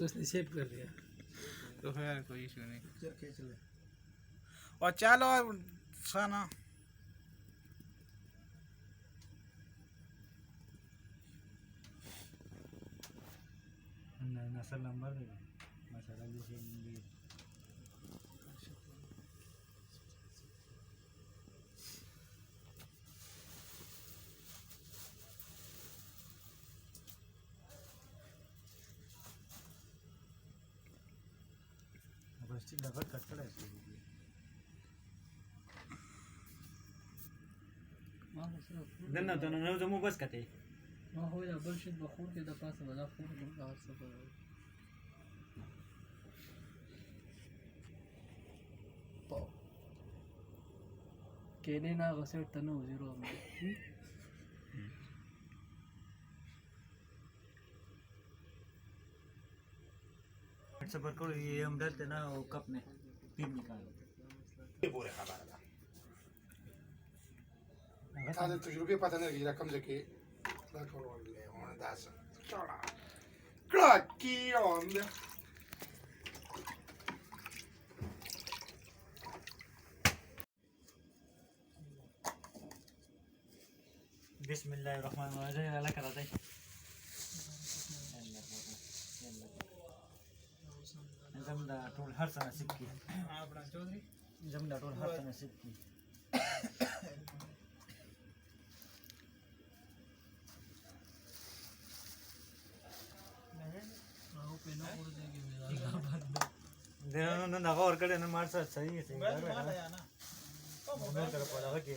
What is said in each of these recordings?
तो उसने सेव कर दिया। तो फिर कोई इशू नहीं। खींच ले और चलो साना नसल नंबर मसाला लिखेंगे। डबल कट पड़ा है دنا دنا نوزو مو بس كتي ما هو يا بلشت بخور كده بس ولا خور من قاعد سفر केने ना घसे तनु जीरो में सबर करो ये हम डालते ना वो कप में पीप निकालो ये पूरे खबर था هذا التجربة بتاعنا كده كم ذكي لا كلون ليه وانا داس شرا كلاكي عند بسم الله الرحمن الرحيم لك راضي जमदा टोल हर सना सिक्की अपना चौधरी जमदा टोल हर सना सिक्की राहु पे ना उड़ देगी मेरा देना ना ना और कड़े ना मार सा सही है मार आया ना मैं कर पड़ा है कि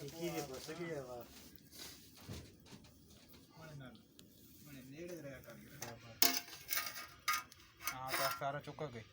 की ये बस की है मैंने नेड़ दे रहा कर हाँ तो सारा चुका गई